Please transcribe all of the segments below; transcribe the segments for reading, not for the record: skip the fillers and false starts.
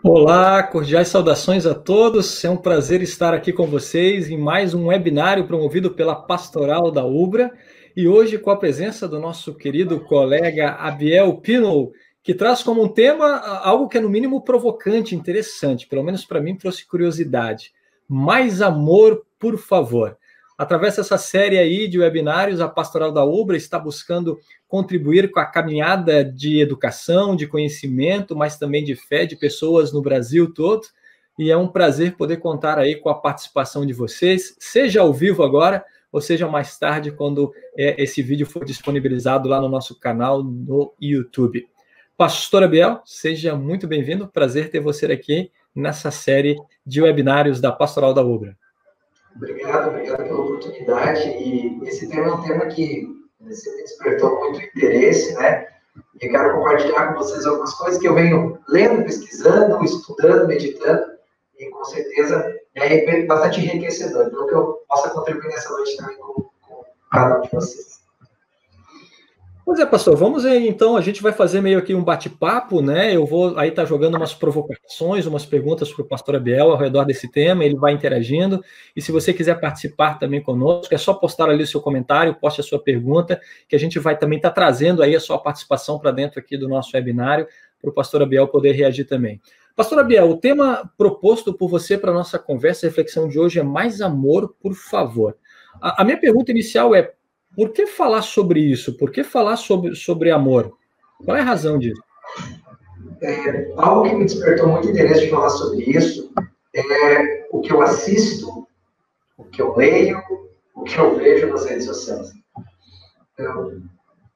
Olá, cordiais saudações a todos. É um prazer estar aqui com vocês em mais um webinário promovido pela Pastoral da Ubra e hoje com a presença do nosso querido colega Abiel Pino, que traz como um tema algo que é no mínimo provocante, interessante, pelo menos para mim trouxe curiosidade. Mais amor, por favor. Através dessa série aí de webinários, a Pastoral da Ubra está buscando contribuir com a caminhada de educação, de conhecimento, mas também de fé de pessoas no Brasil todo. E é um prazer poder contar aí com a participação de vocês, seja ao vivo agora, ou seja mais tarde, quando esse vídeo for disponibilizado lá no nosso canal no YouTube. Pastor Abiel, seja muito bem-vindo. Prazer ter você aqui nessa série de webinários da Pastoral da Ubra. Obrigado pela oportunidade. E esse tema é um tema que sempre despertou muito interesse, né? E eu quero compartilhar com vocês algumas coisas que eu venho lendo, pesquisando, estudando, meditando, e com certeza é bastante enriquecedor. Então, que eu possa contribuir nessa noite também com cada um de vocês. Pois é, pastor, vamos aí, então, a gente vai fazer meio aqui um bate-papo, né? Eu vou aí estar jogando umas provocações, umas perguntas para o pastor Abiel ao redor desse tema, ele vai interagindo, e se você quiser participar também conosco, é só postar ali o seu comentário, poste a sua pergunta, que a gente vai também estar trazendo aí a sua participação para dentro aqui do nosso webinário, para o pastor Abiel poder reagir também. Pastor Abiel, o tema proposto por você para a nossa conversa e reflexão de hoje é mais amor, por favor. A minha pergunta inicial é: por que falar sobre isso? Por que falar sobre amor? Qual é a razão disso? Algo que me despertou muito interesse de falar sobre isso é o que eu assisto, o que eu leio, o que eu vejo nas redes sociais. Então,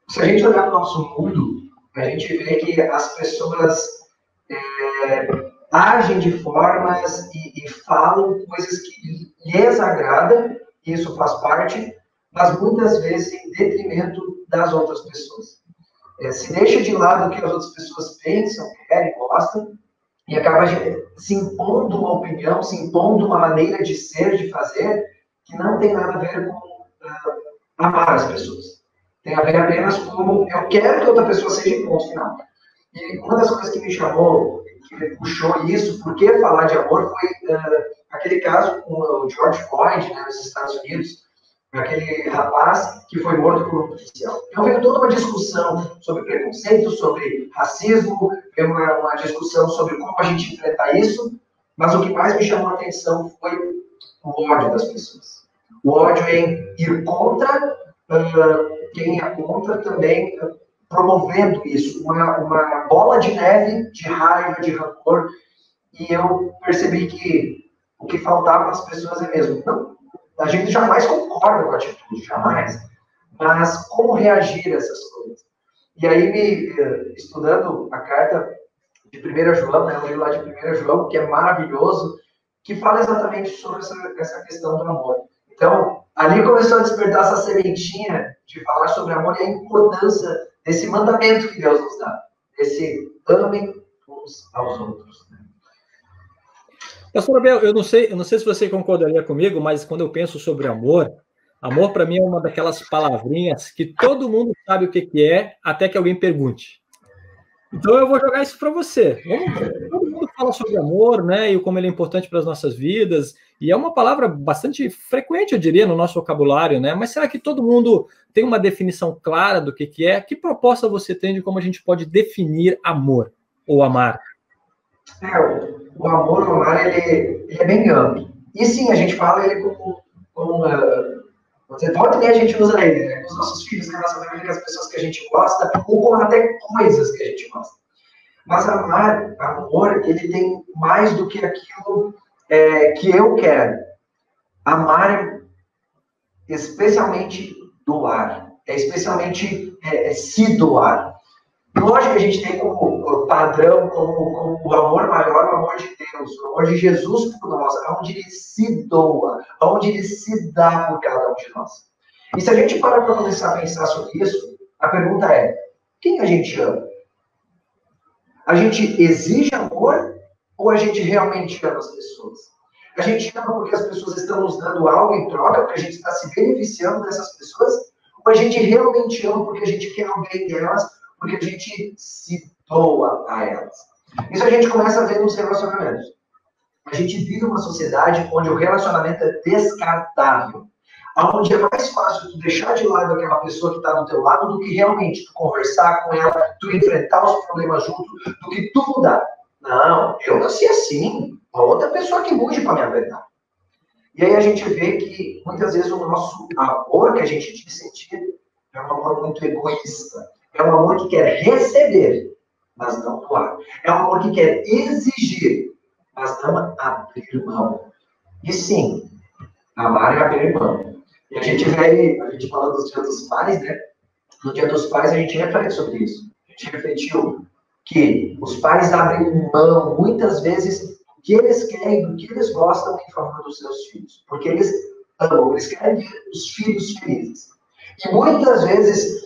se a gente olhar para o nosso mundo, a gente vê que as pessoas agem de formas e falam coisas que lhes agradam, e isso faz parte, mas muitas vezes em detrimento das outras pessoas. Se deixa de lado o que as outras pessoas pensam, querem, gostam, e acaba se impondo uma opinião, se impondo uma maneira de ser, de fazer, que não tem nada a ver com amar as pessoas. Tem a ver apenas com eu quero que outra pessoa seja ponto final. E uma das coisas que me chamou, que me puxou isso, por que falar de amor, foi aquele caso com o George Floyd, né, nos Estados Unidos, aquele rapaz que foi morto por um policial. Então veio toda uma discussão sobre preconceito, sobre racismo, veio uma discussão sobre como a gente enfrentar isso, mas o que mais me chamou a atenção foi o ódio das pessoas. O ódio em ir contra quem é contra, também promovendo isso, uma bola de neve de raiva, de rancor, e eu percebi que o que faltava às pessoas é mesmo, não, a gente jamais concorda com a atitude, jamais, mas como reagir a essas coisas? E aí, estudando a carta de 1 João, né, eu li lá de 1 João, que é maravilhoso, que fala exatamente sobre essa questão do amor. Então, ali começou a despertar essa sementinha de falar sobre amor e a importância desse mandamento que Deus nos dá, desse amem uns aos outros. Pastor Abel, eu não sei se você concordaria comigo, mas quando eu penso sobre amor, amor para mim é uma daquelas palavrinhas que todo mundo sabe o que é, até que alguém pergunte. Então eu vou jogar isso para você. Todo mundo fala sobre amor, né, e como ele é importante para as nossas vidas, e é uma palavra bastante frequente, eu diria, no nosso vocabulário, né? Mas será que todo mundo tem uma definição clara do que é? Que proposta você tem de como a gente pode definir amor ou amar? O amor, o amar, ele é bem amplo. E sim, a gente fala ele como você pode ter, a gente usa ele, né? Com os nossos filhos, com a nossa família, com as pessoas que a gente gosta, ou com até coisas que a gente gosta. Mas amor, ele tem mais do que aquilo que eu quero. Amar é especialmente doar, é especialmente se doar. Lógico que a gente tem como padrão, como o amor maior, o amor de Deus, o amor de Jesus por nós, onde ele se doa, onde ele se dá por cada um de nós. E se a gente para começar a pensar sobre isso, a pergunta é: quem a gente ama? A gente exige amor ou a gente realmente ama as pessoas? A gente ama porque as pessoas estão nos dando algo em troca, porque a gente está se beneficiando dessas pessoas? Ou a gente realmente ama porque a gente quer o bem delas, porque a gente se doa a elas? Isso a gente começa a ver nos relacionamentos. A gente vive uma sociedade onde o relacionamento é descartável. Onde é mais fácil tu deixar de lado aquela pessoa que está do teu lado do que realmente tu conversar com ela, tu enfrentar os problemas junto, do que tu mudar. Não, eu nasci assim. A outra pessoa que mude para me aguentar. E aí a gente vê que, muitas vezes, o nosso amor que a gente diz sentir é um amor muito egoísta. É um amor que quer receber, mas não doar. É um amor que quer exigir, mas não abrir mão. E sim, amar é abrir mão. E a gente fala dos Dia dos Pais, né? No Dia dos Pais a gente reflete sobre isso. A gente refletiu que os pais abrem mão, muitas vezes, do que eles querem, do que eles gostam em favor dos seus filhos. Porque eles amam, eles querem ver os filhos felizes. E muitas vezes,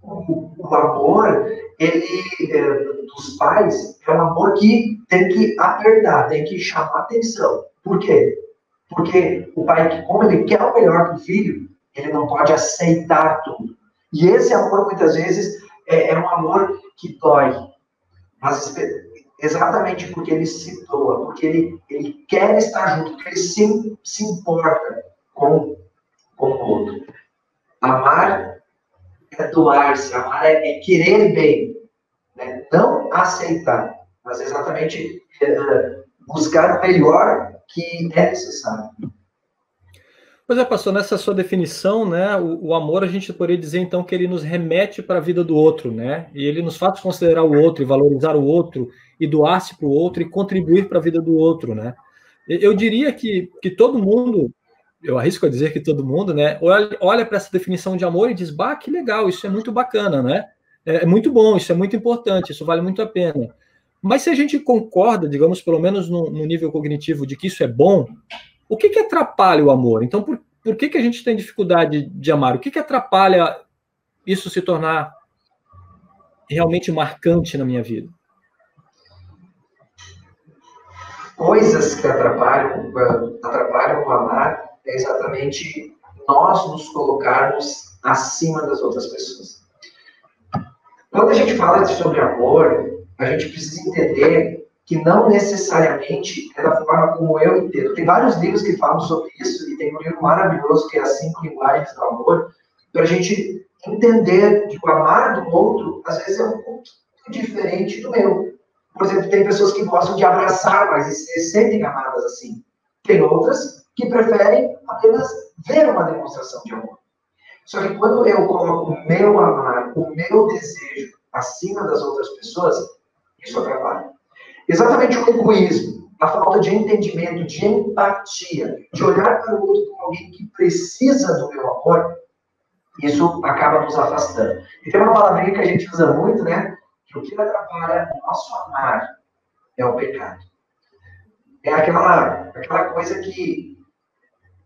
o amor, dos pais, é um amor que tem que apertar, tem que chamar atenção. Por quê? Porque o pai, como ele quer o melhor para o filho, ele não pode aceitar tudo. E esse amor, muitas vezes, é um amor que dói. Mas exatamente porque ele se doa, porque ele quer estar junto, porque ele se importa com o outro. Amar é doar-se, amar é querer bem. Né? Não aceitar, mas exatamente buscar o melhor que é necessário. Pois é, pastor, nessa sua definição, né, o amor, a gente poderia dizer, então, que ele nos remete para a vida do outro, né? E ele nos faz considerar o outro, e valorizar o outro, e doar-se para o outro, e contribuir para a vida do outro, né? Eu diria que todo mundo, eu arrisco a dizer que todo mundo, né, olha para essa definição de amor e diz, bah, que legal, isso é muito bacana, né? É muito bom, isso é muito importante, isso vale muito a pena. Mas se a gente concorda, digamos, pelo menos no nível cognitivo, de que isso é bom, o que atrapalha o amor? Então, por que a gente tem dificuldade de amar? O que atrapalha isso se tornar realmente marcante na minha vida? Coisas que atrapalham o amar é exatamente nós nos colocarmos acima das outras pessoas. Quando a gente fala sobre amor, a gente precisa entender que não necessariamente é da forma como eu entendo. Tem vários livros que falam sobre isso, e tem um livro maravilhoso que é As 5 Linguagens do Amor, para a gente entender que o amar do outro, às vezes, é um pouco diferente do meu. Por exemplo, tem pessoas que gostam de abraçar, mas se sentem amadas assim. Tem outras que preferem apenas ver uma demonstração de amor. Só que quando eu coloco o meu amar, o meu desejo acima das outras pessoas, isso atrapalha. Exatamente o egoísmo, a falta de entendimento, de empatia, de olhar para o outro como alguém que precisa do meu amor, isso acaba nos afastando. E tem uma palavrinha que a gente usa muito, né? Que o que atrapalha o nosso amar é o pecado. É aquela coisa que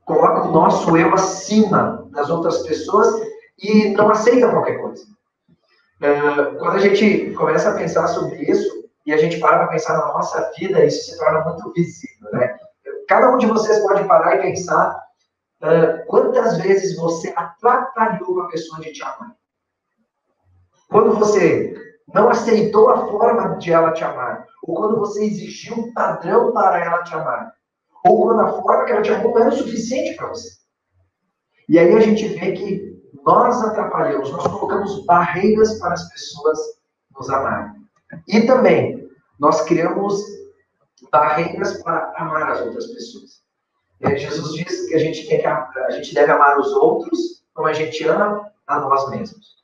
coloca o nosso eu acima das outras pessoas e não aceita qualquer coisa. Quando a gente começa a pensar sobre isso, e a gente para pensar na nossa vida, isso se torna muito visível, né? Cada um de vocês pode parar e pensar quantas vezes você atrapalhou uma pessoa de te amar. Quando você não aceitou a forma de ela te amar, ou quando você exigiu um padrão para ela te amar, ou quando a forma que ela te amou não era o suficiente para você. E aí a gente vê que nós atrapalhamos, nós colocamos barreiras para as pessoas nos amarem. E também, nós criamos barreiras para amar as outras pessoas. Jesus diz que a gente deve amar os outros como a gente ama a nós mesmos.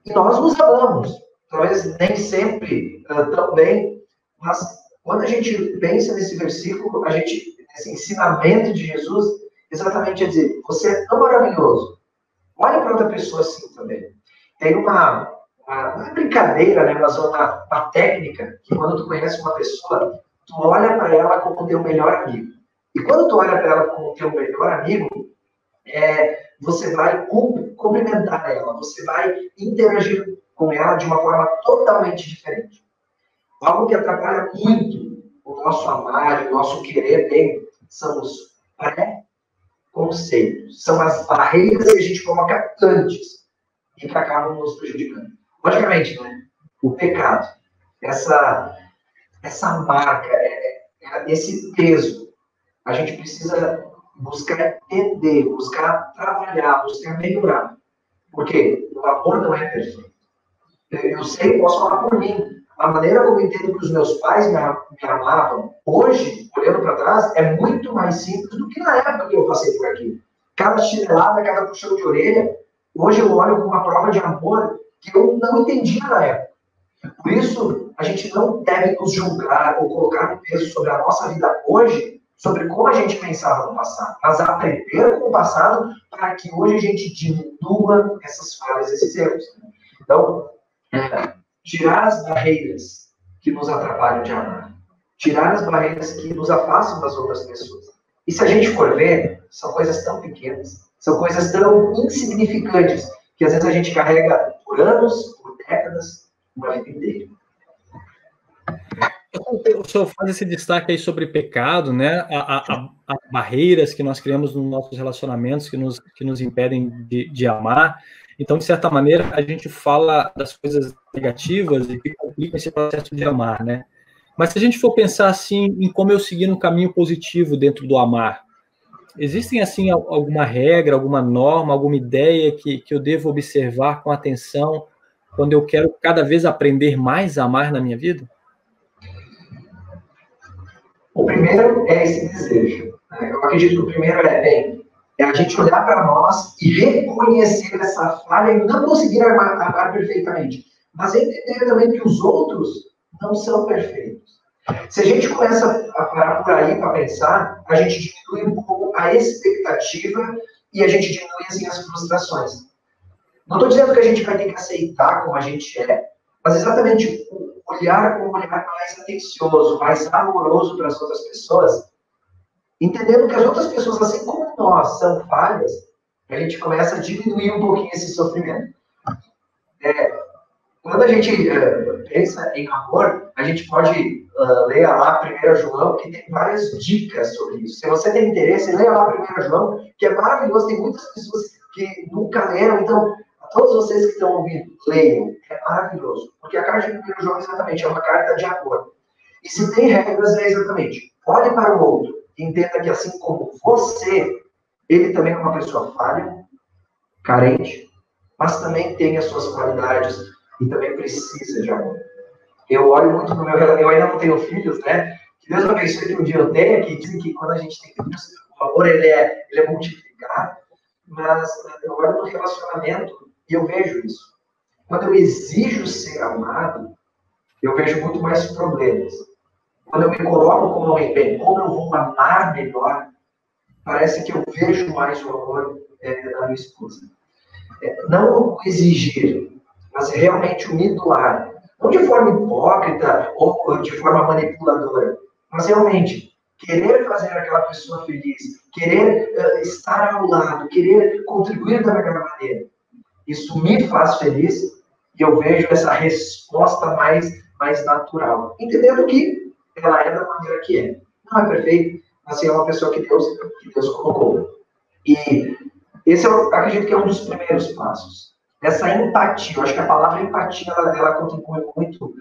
E nós nos amamos. Talvez nem sempre tão bem, mas quando a gente pensa nesse versículo, esse ensinamento de Jesus, exatamente é dizer, você é tão maravilhoso. Olha para outra pessoa assim também. Tem uma brincadeira, né, mas uma técnica, que quando tu conhece uma pessoa, tu olha para ela como teu melhor amigo. E quando tu olha para ela como teu melhor amigo, você vai cumprimentar ela, você vai interagir com ela de uma forma totalmente diferente. Algo que atrapalha muito o nosso amar, o nosso querer bem, são os preconceitos. São as barreiras que a gente coloca antes e que acabam nos prejudicando. Logicamente, né? O pecado. essa marca, esse peso. A gente precisa buscar entender, buscar trabalhar, buscar melhorar. Porque o amor não é perfeito. Eu sei, posso falar por mim. A maneira como eu entendo que os meus pais me amavam, hoje, olhando para trás, é muito mais simples do que na época que eu passei por aqui. Cada chinelada, cada puxão de orelha, hoje eu olho com uma prova de amor que eu não entendia na época. Por isso, a gente não deve nos julgar ou colocar um peso sobre a nossa vida hoje, sobre como a gente pensava no passado, mas aprender com o passado para que hoje a gente diminua essas falhas, esses erros. Então, tirar as barreiras que nos atrapalham de amar, tirar as barreiras que nos afastam das outras pessoas. E se a gente for ver, são coisas tão pequenas, são coisas tão insignificantes, que às vezes a gente carrega por anos, por décadas, uma vida inteira. O senhor faz esse destaque aí sobre pecado, né? As barreiras que nós criamos nos nossos relacionamentos que nos impedem de amar. Então, de certa maneira, a gente fala das coisas negativas e que complicam esse processo de amar, né? Mas se a gente for pensar assim em como eu seguir um caminho positivo dentro do amar, existem assim alguma regra, alguma norma, alguma ideia que eu devo observar com atenção quando eu quero cada vez aprender mais a amar na minha vida? O primeiro é esse desejo. Eu acredito que o primeiro é a gente olhar para nós e reconhecer essa falha e não conseguir amar perfeitamente. Mas entender também que os outros não são perfeitos. Se a gente começa a parar por aí para pensar, a gente diminui um pouco a expectativa e a gente diminui assim, as frustrações. Não estou dizendo que a gente vai ter que aceitar como a gente é, mas exatamente olhar com um olhar mais atencioso, mais amoroso para as outras pessoas, entendendo que as outras pessoas, assim como nós, são falhas, a gente começa a diminuir um pouquinho esse sofrimento. Quando a gente pensa em amor, a gente pode ler lá 1 João, que tem várias dicas sobre isso. Se você tem interesse, leia lá 1 João, que é maravilhoso. Tem muitas pessoas que nunca leram, então, a todos vocês que estão ouvindo, leiam. É maravilhoso. Porque a carta de 1 João, exatamente, é uma carta de amor. E se tem regras, é exatamente, olhe para o outro e entenda que, assim como você, ele também é uma pessoa falha, carente, mas também tem as suas qualidades e também precisa de amor. Eu olho muito no meu relacionamento, eu ainda não tenho filhos, né? Que Deus abençoe que um dia eu tenha, que dizem que quando a gente tem filhos, o amor ele é multiplicado, mas eu olho no relacionamento e eu vejo isso. Quando eu exijo ser amado, eu vejo muito mais problemas. Quando eu me coloco como alguém bem, como eu vou amar melhor, parece que eu vejo mais o amor da minha esposa. Não exigir, mas realmente me doar. Não de forma hipócrita ou de forma manipuladora, mas realmente querer fazer aquela pessoa feliz, querer estar ao lado, querer contribuir da melhor maneira. Isso me faz feliz e eu vejo essa resposta mais natural. Entendendo que ela é da maneira que é. Não é perfeito, mas é uma pessoa que Deus colocou. E esse eu acredito que é um dos primeiros passos. Essa empatia, eu acho que a palavra empatia, ela contribui muito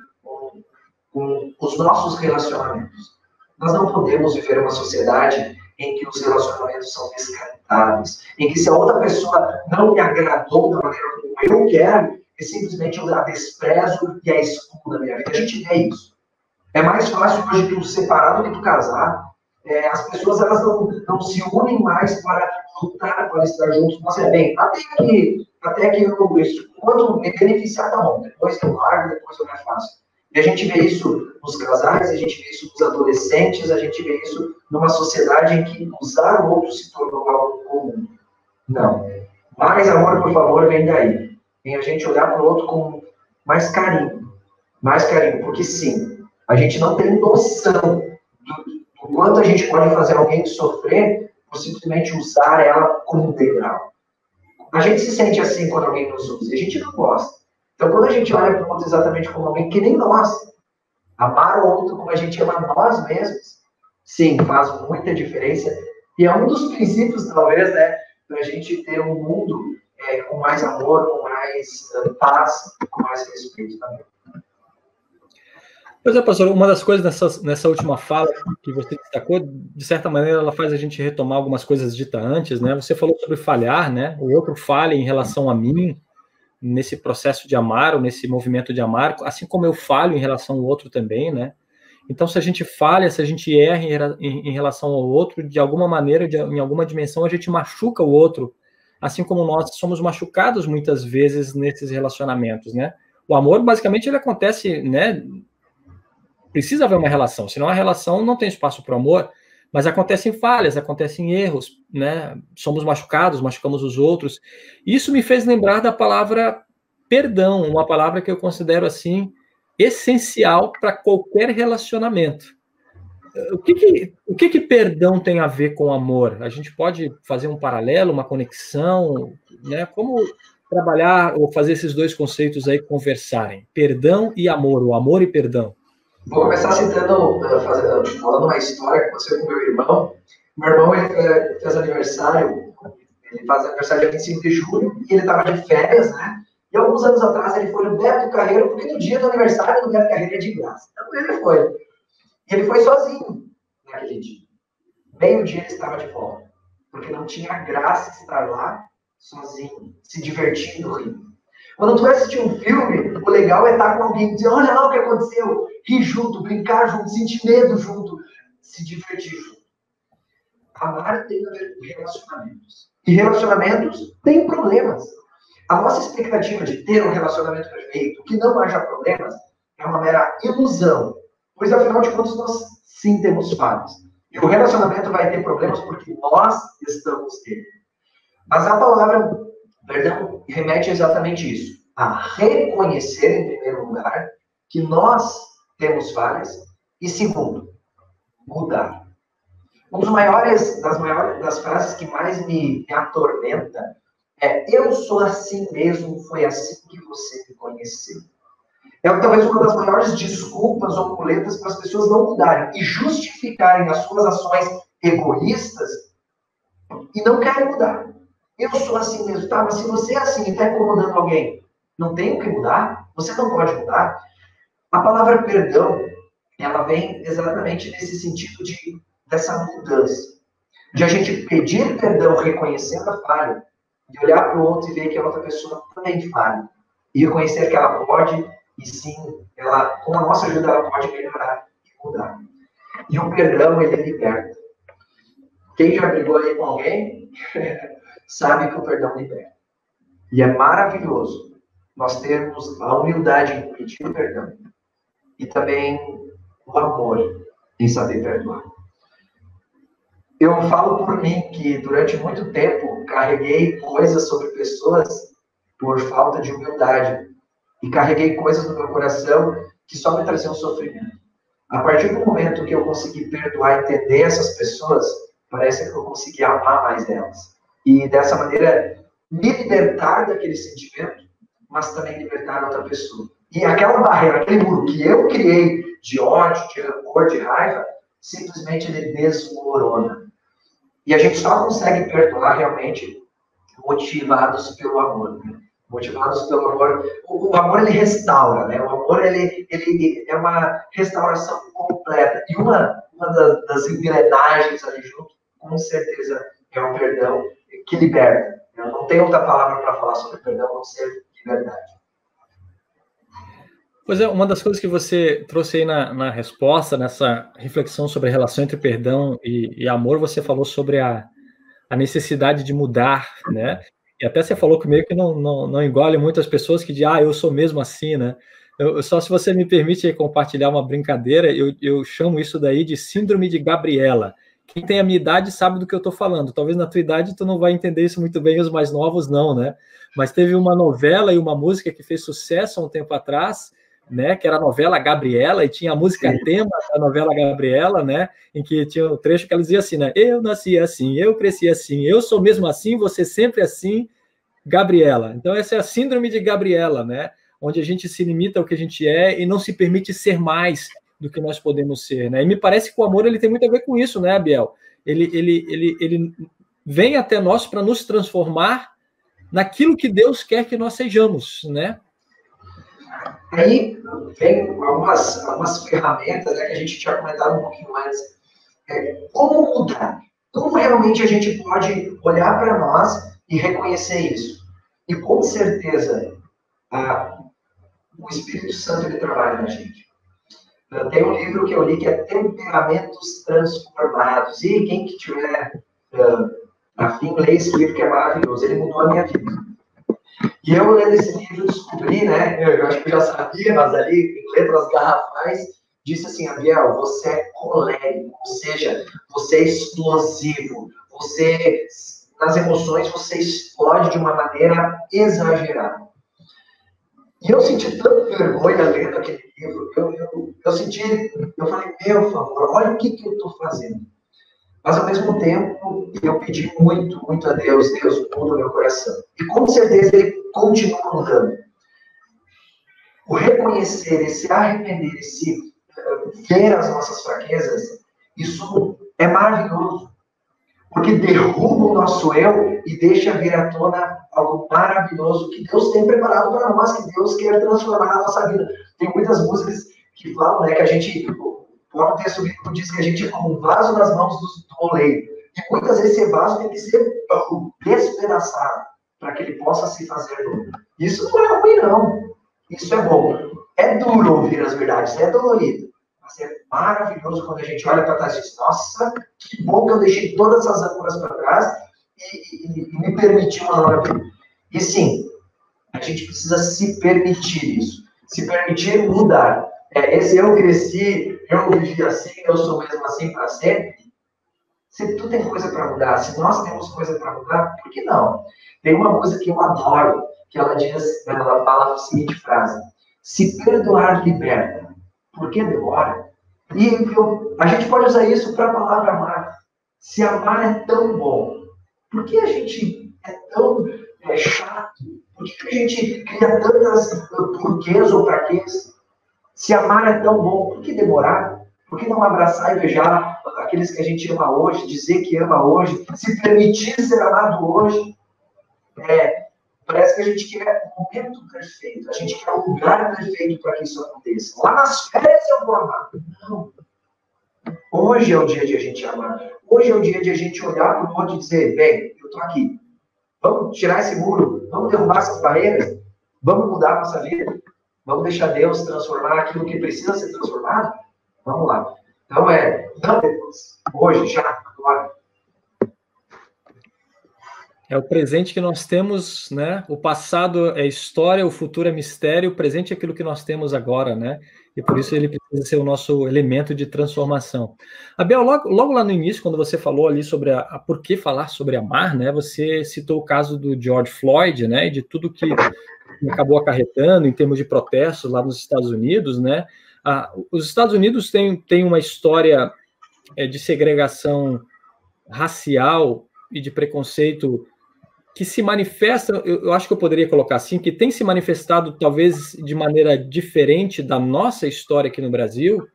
com os nossos relacionamentos. Nós não podemos viver uma sociedade em que os relacionamentos são descartáveis, em que se a outra pessoa não me agradou da maneira como eu quero, e simplesmente eu a desprezo e a excluo da minha vida. A gente vê isso. É mais fácil hoje tu separar do que tu casar. As pessoas elas não se unem mais para lutar, para estar juntos. Mas bem, até que quando me beneficiar, tá bom. Depois eu largo, depois eu me afasto. E a gente vê isso nos casais, a gente vê isso nos adolescentes, a gente vê isso numa sociedade em que usar o outro se tornou algo comum. Não. Mais amor, por favor, vem daí. Vem a gente olhar para o outro com mais carinho. Mais carinho, porque sim, a gente não tem noção do quanto a gente pode fazer alguém sofrer por simplesmente usar ela como um degrau. A gente se sente assim quando alguém nos usa, e a gente não gosta. Então, quando a gente olha para o outro exatamente como alguém que nem nós, amar o outro como a gente ama nós mesmos, sim, faz muita diferença. E é um dos princípios, talvez, né, para a gente ter um mundo com mais amor, com mais paz, com mais respeito também. Pois é, pastor, uma das coisas nessa última fala que você destacou, de certa maneira, ela faz a gente retomar algumas coisas ditas antes, né? Você falou sobre falhar, né? O outro falha em relação a mim, nesse processo de amar, ou nesse movimento de amar, assim como eu falho em relação ao outro também, né? Então, se a gente falha, se a gente erra em relação ao outro, de alguma maneira, em alguma dimensão, a gente machuca o outro, assim como nós somos machucados muitas vezes nesses relacionamentos, né? O amor, basicamente, ele acontece, né? Precisa haver uma relação, senão a relação não tem espaço para o amor, mas acontecem falhas, acontecem erros, né? Somos machucados, machucamos os outros. Isso me fez lembrar da palavra perdão, uma palavra que eu considero assim essencial para qualquer relacionamento. O que perdão tem a ver com amor? A gente pode fazer um paralelo, uma conexão, né? Como trabalhar ou fazer esses dois conceitos aí conversarem? Perdão e amor, o amor e perdão. Vou começar citando, falando uma história que aconteceu com meu irmão. Meu irmão ele fez aniversário, ele faz aniversário dia 25 de julho, e ele estava de férias, né? E alguns anos atrás ele foi no Beto Carreiro, porque no dia do aniversário do Beto Carreiro é de graça. Então ele foi. E ele foi sozinho naquele dia. Meio-dia ele estava de volta, porque não tinha graça estar lá sozinho, se divertindo, rindo. Quando tu vai assistir um filme, o legal é estar com alguém e dizer, olha lá o que aconteceu, rir junto, brincar junto, sentir medo junto, se divertir junto. Amar tem a ver com relacionamentos. E relacionamentos têm problemas. A nossa expectativa de ter um relacionamento perfeito, que não haja problemas, é uma mera ilusão. Pois, afinal de contas, nós sim temos falhas. E o relacionamento vai ter problemas porque nós estamos tendo. Mas a palavra perdão remete a exatamente isso. A reconhecer, em primeiro lugar, que nós temos falhas. E, segundo, mudar. Das frases que mais me atormenta é: eu sou assim mesmo, foi assim que você me conheceu. É talvez uma das maiores desculpas ou muletas para as pessoas não mudarem e justificarem as suas ações egoístas e não querem mudar. Eu sou assim mesmo, tá? Mas se você é assim e está incomodando alguém, não tem o que mudar? Você não pode mudar? A palavra perdão, ela vem exatamente nesse sentido dessa mudança. De a gente pedir perdão reconhecendo a falha, de olhar para o outro e ver que a outra pessoa também falha. E reconhecer que ela pode, e sim, ela, com a nossa ajuda, ela pode melhorar e mudar. E o perdão, ele liberta. Quem já brigou aí com alguém, sabe que o perdão liberta. E é maravilhoso nós termos a humildade em pedir o perdão. E também o amor em saber perdoar. Eu falo por mim que durante muito tempo carreguei coisas sobre pessoas por falta de humildade. E carreguei coisas no meu coração que só me traziam sofrimento. A partir do momento que eu consegui perdoar e entender essas pessoas, parece que eu consegui amar mais elas. E dessa maneira, me libertar daquele sentimento, mas também libertar outra pessoa. E aquela barreira, aquele muro que eu criei de ódio, de rancor, de raiva, simplesmente ele desmorona. E a gente só consegue perdoar realmente motivados pelo amor. Né? Motivados pelo amor. O amor, ele restaura, né? O amor, ele é uma restauração completa. E uma das engrenagens ali junto, com certeza, é o perdão que liberta. Eu não tenho outra palavra para falar sobre perdão, a não ser liberdade. Pois é, uma das coisas que você trouxe aí na resposta, nessa reflexão sobre a relação entre perdão e amor, você falou sobre a necessidade de mudar, né? E até você falou que meio que não engole muitas pessoas que dizem, eu sou mesmo assim, né? Só se você me permite compartilhar uma brincadeira, eu chamo isso daí de síndrome de Gabriela. Quem tem a minha idade sabe do que eu estou falando. Talvez na tua idade tu não vai entender isso muito bem, os mais novos não, né? Mas teve uma novela e uma música que fez sucesso há um tempo atrás, né, que era a novela Gabriela, e tinha a música tema da novela Gabriela, né, em que tinha um trecho que ela dizia assim, né, eu nasci assim, eu cresci assim, eu sou mesmo assim, você sempre assim, Gabriela. Então essa é a síndrome de Gabriela, né, onde a gente se limita ao que a gente é e não se permite ser mais do que nós podemos ser, né, e me parece que o amor ele tem muito a ver com isso, né, Abiel? Ele vem até nós para nos transformar naquilo que Deus quer que nós sejamos, né? Aí vem algumas ferramentas, né, que a gente tinha comentado um pouquinho antes. Como mudar? Como realmente a gente pode olhar para nós e reconhecer isso? E com certeza, o Espírito Santo ele trabalha na gente. Tem um livro que eu li que é Temperamentos Transformados. E quem que tiver afim, lê esse livro que é maravilhoso. Ele mudou a minha vida. E eu, lendo esse livro, descobri, né? Eu acho que eu já sabia, mas ali, em letras garrafais, disse assim: Abiel, você é colérico, ou seja, você é explosivo, você, nas emoções, você explode de uma maneira exagerada. E eu senti tanta vergonha lendo aquele livro, eu falei, meu favor, olha o que eu estou fazendo. Mas, ao mesmo tempo, eu pedi muito, muito a Deus, Deus, muda o meu coração. E, com certeza, Ele continua mudando. O reconhecer, esse arrepender, esse ver as nossas fraquezas, isso é maravilhoso. Porque derruba o nosso eu e deixa vir à tona algo maravilhoso que Deus tem preparado para nós, que Deus quer transformar na nossa vida. Tem muitas músicas que falam, né, que a gente, o próprio texto bíblico diz que a gente é como um vaso nas mãos do oleiro. E muitas vezes esse vaso tem que ser despedaçado para que ele possa se fazer novo. Isso não é ruim, não. Isso é bom. É duro ouvir as verdades, é dolorido. Mas é maravilhoso quando a gente olha para trás e diz, nossa, que bom que eu deixei todas essas âncoras para trás e me permitir uma nova vida. E sim, a gente precisa se permitir isso. Se permitir mudar. Esse eu cresci, eu vivi assim, eu sou mesmo assim para sempre. Se tu tem coisa para mudar, se nós temos coisa para mudar, por que não? Tem uma música que eu adoro, que ela fala a seguinte frase: se perdoar liberta, por que demora? E a gente pode usar isso para a palavra amar. Se amar é tão bom, por que a gente é tão chato? Por que a gente cria tantas porquês ou praquês? Se amar é tão bom, por que demorar? Por que não abraçar e beijar aqueles que a gente ama hoje, dizer que ama hoje, se permitir ser amado hoje? Parece que a gente quer o momento perfeito, a gente quer o lugar perfeito para que isso aconteça. Lá nas férias eu vou amar. Não. Hoje é o dia de a gente amar. Hoje é o dia de a gente olhar para o outro e dizer, bem, eu estou aqui. Vamos tirar esse muro, vamos derrubar essas barreiras, vamos mudar a nossa vida, vamos deixar Deus transformar aquilo que precisa ser transformado. Vamos lá. Então não depois, hoje, já, agora. É o presente que nós temos, né? O passado é história, o futuro é mistério, o presente é aquilo que nós temos agora, né? E por isso ele precisa ser o nosso elemento de transformação. Abel, logo lá no início, quando você falou ali sobre a por que falar sobre amar, né? Você citou o caso do George Floyd, né? E de tudo que acabou acarretando em termos de protestos lá nos Estados Unidos, né? Os Estados Unidos têm uma história de segregação racial e de preconceito que se manifesta, eu acho que eu poderia colocar assim, que tem se manifestado talvez de maneira diferente da nossa história aqui no Brasil,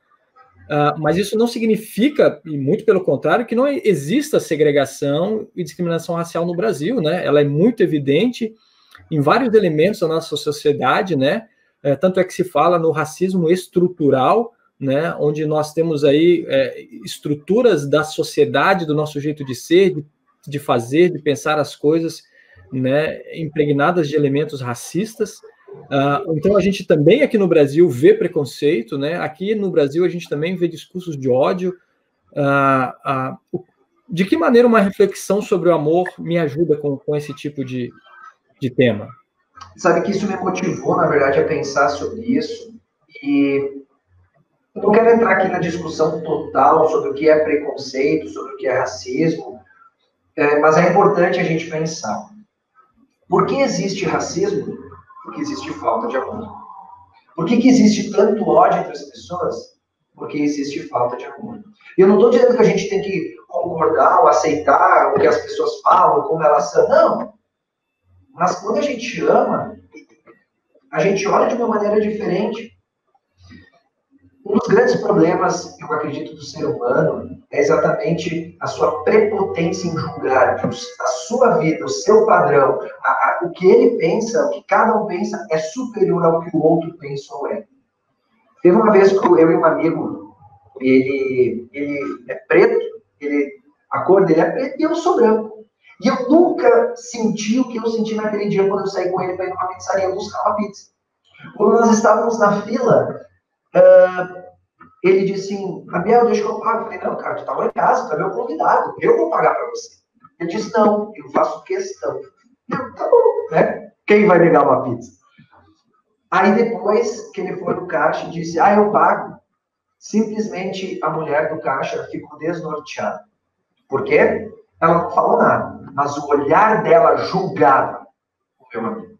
mas isso não significa, e muito pelo contrário, que não exista segregação e discriminação racial no Brasil, né? Ela é muito evidente em vários elementos da nossa sociedade, né? Tanto é que se fala no racismo estrutural, né? Onde nós temos aí estruturas da sociedade, do nosso jeito de ser, de fazer, de pensar as coisas, né, impregnadas de elementos racistas. Então a gente também aqui no Brasil vê preconceito, né? Aqui no Brasil a gente também vê discursos de ódio. De que maneira uma reflexão sobre o amor me ajuda com esse tipo de tema? Sabe que isso me motivou, na verdade, a pensar sobre isso. E eu não quero entrar aqui na discussão total sobre o que é preconceito, sobre o que é racismo, mas é importante a gente pensar. Por que existe racismo? Porque existe falta de amor. Por que existe tanto ódio entre as pessoas? Porque existe falta de amor. E eu não estou dizendo que a gente tem que concordar ou aceitar o que as pessoas falam, como elas são. Não. Mas quando a gente ama, a gente olha de uma maneira diferente. Um dos grandes problemas, eu acredito, do ser humano é exatamente a sua prepotência em julgar, a sua vida, o seu padrão, o que ele pensa, o que cada um pensa, é superior ao que o outro pensa ou é. Teve uma vez que eu e um amigo, ele é preto, a cor dele é preta e eu sou branco. E eu nunca senti o que eu senti naquele dia quando eu saí com ele para ir numa pizzaria buscar uma pizza. Quando nós estávamos na fila, ele disse assim, Gabriel, deixa que eu pago. Eu falei, não, cara, tu tá lá em casa, tu é meu convidado, eu vou pagar para você. Ele disse, não, eu faço questão. Eu, tá bom, né? Quem vai negar uma pizza? Aí depois que ele foi no caixa e disse, eu pago. Simplesmente a mulher do caixa ficou desnorteada. Por quê? Ela não falou nada, mas o olhar dela julgava o meu amigo.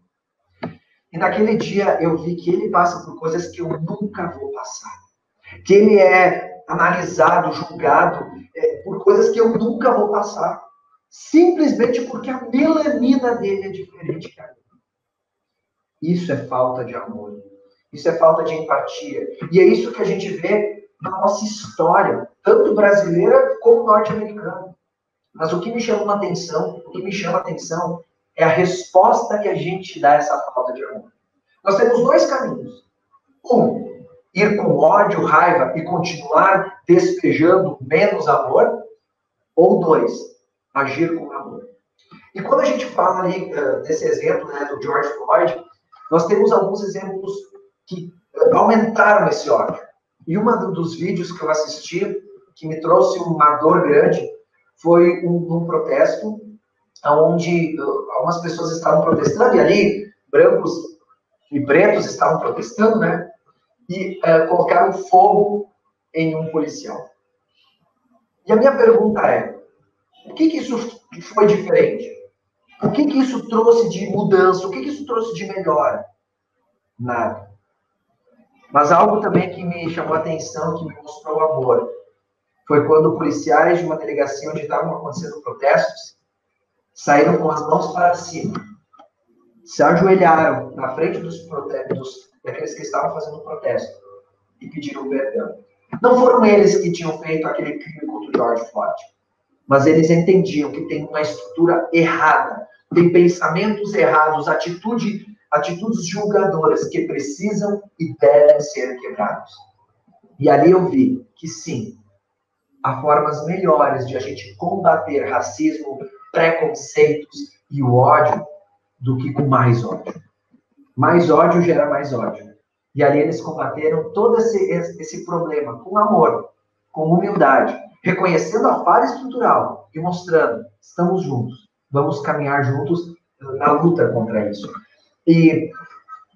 E naquele dia eu vi que ele passa por coisas que eu nunca vou passar. Que ele é analisado, julgado por coisas que eu nunca vou passar. Simplesmente porque a melanina dele é diferente que a minha. Isso é falta de amor. Isso é falta de empatia. E é isso que a gente vê na nossa história, tanto brasileira como norte-americana. Mas o que me chama a atenção é a resposta que a gente dá a essa falta de amor. Nós temos dois caminhos. Um, ir com ódio, raiva e continuar despejando menos amor. Ou dois, agir com amor. E quando a gente fala ali desse exemplo, né, do George Floyd, nós temos alguns exemplos que aumentaram esse ódio. E dos vídeos que eu assisti, que me trouxe uma dor grande, foi um protesto onde algumas pessoas estavam protestando, e ali brancos e pretos estavam protestando, né? E colocaram fogo em um policial. E a minha pergunta é, o que isso foi diferente? O que isso trouxe de mudança? O que isso trouxe de melhora? Nada. Mas algo também que me chamou a atenção, que me mostrou o amor, foi quando policiais de uma delegacia onde estavam acontecendo protestos saíram com as mãos para cima, se ajoelharam na frente dos protestos, daqueles que estavam fazendo o protesto, e pediram perdão. Não foram eles que tinham feito aquele crime contra o George Floyd, mas eles entendiam que tem uma estrutura errada, tem pensamentos errados, atitudes julgadoras que precisam e devem ser quebrados. E ali eu vi que sim, há formas melhores de a gente combater racismo, preconceitos e o ódio do que com mais ódio. Mais ódio gera mais ódio. E ali eles combateram todo esse problema com amor, com humildade, reconhecendo a falha estrutural e mostrando, estamos juntos, vamos caminhar juntos na luta contra isso. E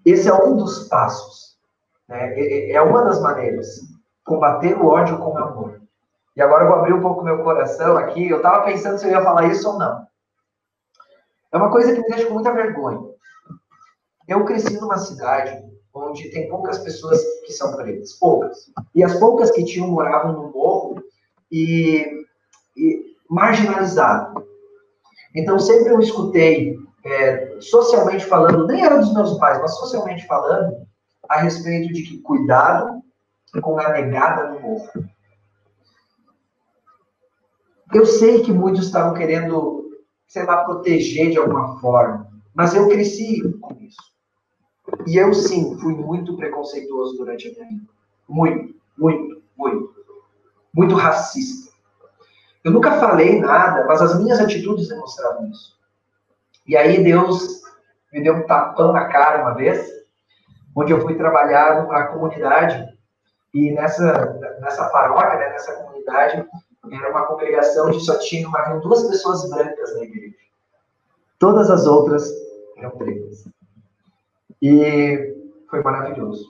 esse é um dos passos, né? É uma das maneiras, combater o ódio com amor. E agora eu vou abrir um pouco meu coração aqui, eu estava pensando se eu ia falar isso ou não. É uma coisa que me deixa com muita vergonha. Eu cresci numa cidade onde tem poucas pessoas que são pretas, poucas. E as poucas que tinham moravam no morro e marginalizado. Então sempre eu escutei, socialmente falando, nem era dos meus pais, mas socialmente falando, a respeito de que cuidado com a negada no morro. Eu sei que muitos estavam querendo, sei lá, proteger de alguma forma, mas eu cresci com isso. E eu, sim, fui muito preconceituoso durante a minha vida. Muito, muito, muito. Muito racista. Eu nunca falei nada, mas as minhas atitudes demonstravam isso. E aí Deus me deu um tapão na cara uma vez, onde eu fui trabalhar numa comunidade, e nessa paróquia, né, nessa comunidade, era uma congregação onde só tinham 2 pessoas brancas na igreja. Todas as outras eram pretas. E foi maravilhoso.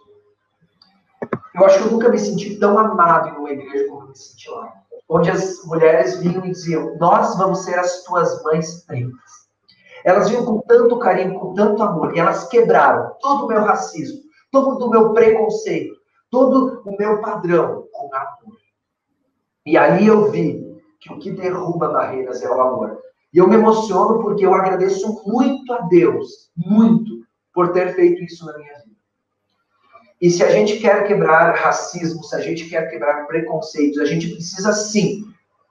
Eu acho que eu nunca me senti tão amado em uma igreja como eu me senti lá. Onde as mulheres vinham e diziam, nós vamos ser as tuas mães pretas. Elas vinham com tanto carinho, com tanto amor, e elas quebraram todo o meu racismo, todo o meu preconceito, todo o meu padrão com amor. E ali eu vi que o que derruba barreiras é o amor. E eu me emociono porque eu agradeço muito a Deus, muito, por ter feito isso na minha vida. E se a gente quer quebrar racismo, se a gente quer quebrar preconceitos, a gente precisa sim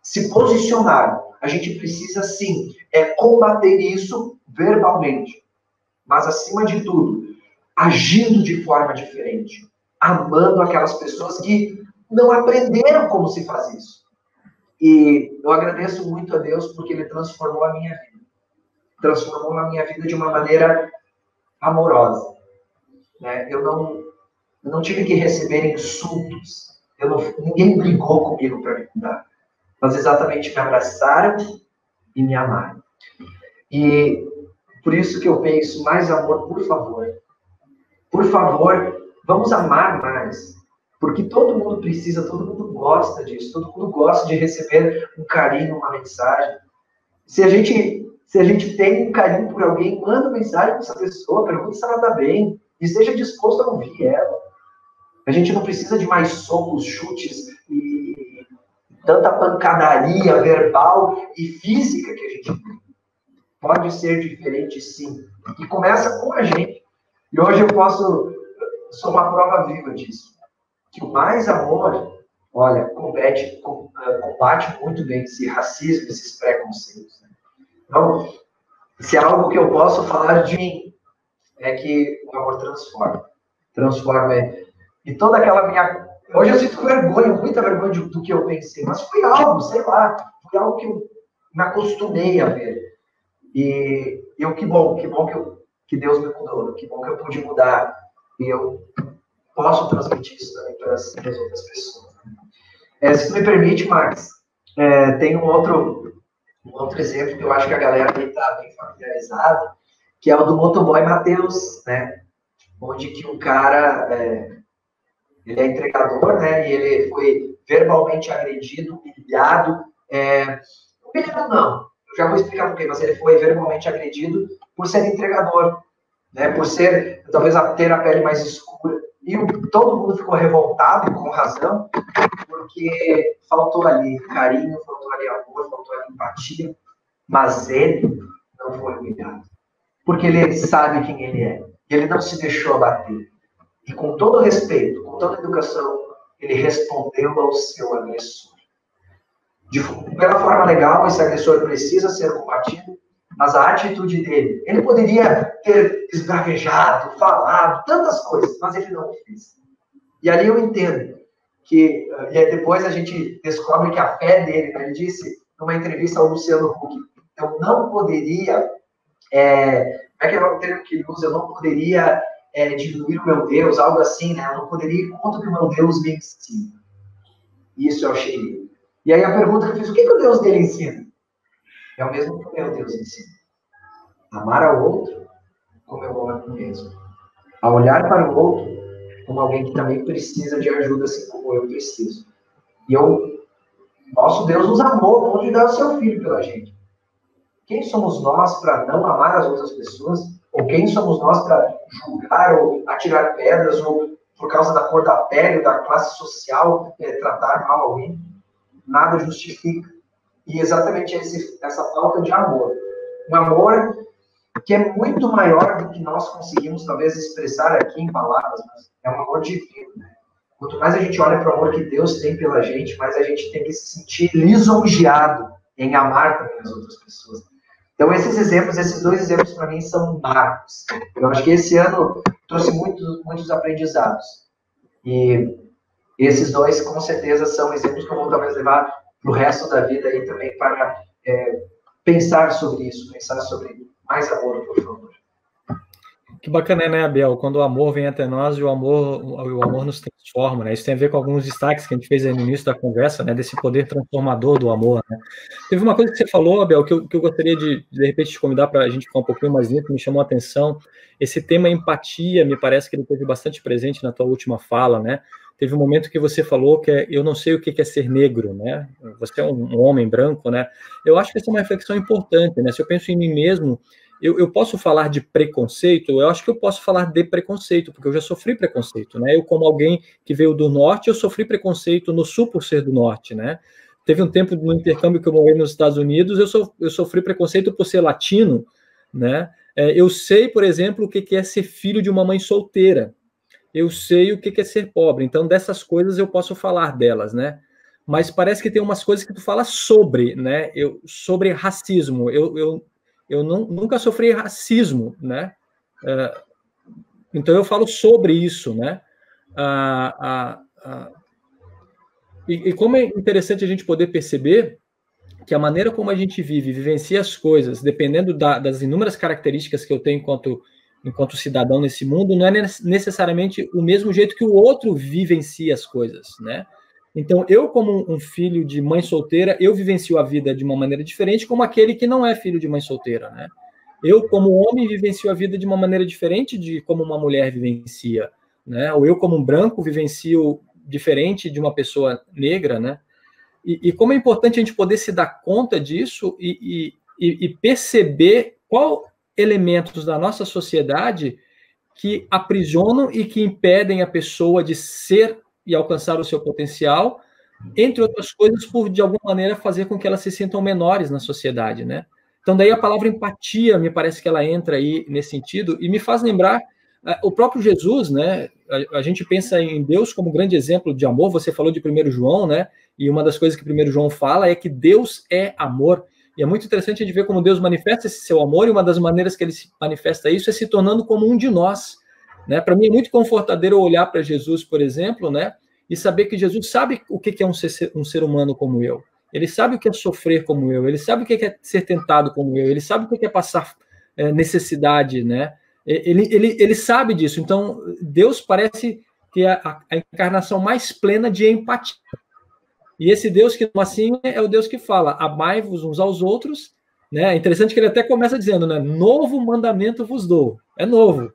se posicionar. A gente precisa sim combater isso verbalmente. mas, acima de tudo, agindo de forma diferente, amando aquelas pessoas que não aprenderam como se faz isso. E eu agradeço muito a Deus porque Ele transformou a minha vida. Transformou a minha vida de uma maneira amorosa. Né? Eu não tive que receber insultos. Ninguém brigou comigo para me mudar. Mas exatamente me abraçaram e me amaram. E por isso que eu penso, mais amor, por favor. Por favor, vamos amar mais. Porque todo mundo precisa, todo mundo gosta disso, todo mundo gosta de receber um carinho, uma mensagem. Se a gente tem um carinho por alguém, manda mensagem para essa pessoa, pergunta se ela está bem, e esteja disposto a ouvir ela. A gente não precisa de mais socos, chutes e tanta pancadaria verbal e física que a gente tem. Pode ser diferente, sim. E começa com a gente. E hoje eu sou uma prova viva disso. Que o mais amor, olha, combate muito bem esse racismo, esses preconceitos. Né? Então, se é algo que eu posso falar de mim, é que o amor transforma. E toda aquela minha... Hoje eu sinto vergonha, muita vergonha do que eu pensei, mas foi algo, sei lá, foi algo que eu me acostumei a ver. E que bom que Deus me mudou, que bom que eu pude mudar. E eu posso transmitir isso também para as outras pessoas. Se tu me permite, Max, tem um outro exemplo que eu acho que a galera está bem familiarizada, que é o do motoboy Matheus, né? Onde que um cara, ele é entregador, né? E ele foi verbalmente agredido, humilhado. Humilhado não, eu já vou explicar por quê, mas ele foi verbalmente agredido por ser entregador, né? Por ser, talvez, ter a pele mais escura. E todo mundo ficou revoltado, com razão, porque faltou ali carinho, faltou ali amor, faltou ali empatia. Mas ele não foi humilhado. Porque ele sabe quem ele é. Ele não se deixou abater. E com todo respeito, com toda educação, ele respondeu ao seu agressor. Pela forma legal, esse agressor precisa ser combatido, mas a atitude dele, ele poderia ter esbravejado, falado, tantas coisas, mas ele não fez. E ali eu entendo que, depois a gente descobre que a fé dele, ele disse numa entrevista ao Luciano Huck, eu não poderia, como é que é o termo que ele usa? Eu não poderia diminuir o meu Deus, algo assim, né? Eu não poderia ir contra o que o meu Deus me ensina. Isso eu achei lindo. E aí a pergunta que eu fiz, o que o Deus dele ensina? É o mesmo que o meu Deus ensina. Amar ao outro como eu amo a mim mesmo. A olhar para o outro como alguém que também precisa de ajuda, assim como eu preciso. E nosso Deus nos amou, onde dá o seu filho pela gente. Quem somos nós para não amar as outras pessoas? Ou quem somos nós para julgar ou atirar pedras ou por causa da cor da pele ou da classe social tratar mal alguém? Nada justifica. E exatamente essa falta de amor. Um amor que é muito maior do que nós conseguimos, talvez, expressar aqui em palavras, mas é um amor divino. Né? Quanto mais a gente olha para o amor que Deus tem pela gente, mais a gente tem que se sentir lisonjeado em amar também as outras pessoas. Então, esses dois exemplos, para mim, são marcos. Eu acho que esse ano trouxe muitos aprendizados. E esses dois, com certeza, são exemplos que eu vou talvez levar para o resto da vida aí também para pensar sobre isso, pensar sobre mais amor, por favor. Que bacana, né, Abel? Quando o amor vem até nós e o amor nos transforma, né? Isso tem a ver com alguns destaques que a gente fez aí no início da conversa, né? Desse poder transformador do amor, né? Teve uma coisa que você falou, Abel, que eu gostaria de repente, te convidar para a gente ficar um pouquinho mais limpo, que me chamou a atenção. Esse tema empatia, me parece que ele teve bastante presente na tua última fala, né? Teve um momento que você falou que eu não sei o que é ser negro, né? Você é um homem branco, né? Eu acho que essa é uma reflexão importante, né? Se eu penso em mim mesmo, eu posso falar de preconceito? Eu acho que eu posso falar de preconceito, porque eu já sofri preconceito, né? Eu, como alguém que veio do norte, eu sofri preconceito no sul por ser do norte, né? Teve um tempo no intercâmbio que eu morei nos Estados Unidos, eu sofri preconceito por ser latino, né? Eu sei, por exemplo, o que é ser filho de uma mãe solteira. Eu sei o que é ser pobre. Então, dessas coisas eu posso falar delas, né? Mas parece que tem umas coisas que tu fala sobre, né? Sobre racismo. Eu nunca sofri racismo, né? Então, eu falo sobre isso, né? E como é interessante a gente poder perceber que a maneira como a gente vive, vivencia as coisas, dependendo das inúmeras características que eu tenho enquanto cidadão nesse mundo, não é necessariamente o mesmo jeito que o outro vivencia as coisas, né? Então, eu, como um filho de mãe solteira, eu vivencio a vida de uma maneira diferente como aquele que não é filho de mãe solteira, né? Eu, como homem, vivencio a vida de uma maneira diferente de como uma mulher vivencia, né? Ou eu, como um branco, vivencio diferente de uma pessoa negra, né? E como é importante a gente poder se dar conta disso e perceber qual elementos da nossa sociedade que aprisionam e que impedem a pessoa de ser e alcançar o seu potencial, entre outras coisas, por, de alguma maneira, fazer com que elas se sintam menores na sociedade, né? Então, daí a palavra empatia, me parece que ela entra aí nesse sentido, e me faz lembrar o próprio Jesus, né? A gente pensa em Deus como grande exemplo de amor, você falou de 1 João, né? E uma das coisas que 1 João fala é que Deus é amor. E é muito interessante a gente ver como Deus manifesta esse seu amor, e uma das maneiras que ele se manifesta isso é se tornando como um de nós, né? Para mim é muito confortadeiro olhar para Jesus, por exemplo, né? E saber que Jesus sabe o que é um ser humano como eu. Ele sabe o que é sofrer como eu, ele sabe o que é ser tentado como eu, ele sabe o que é passar necessidade, né? Ele sabe disso. Então, Deus parece que é a encarnação mais plena de empatia. E esse Deus que, assim, é o Deus que fala, amai-vos uns aos outros, né? É interessante que ele até começa dizendo, né? Novo mandamento vos dou. É novo.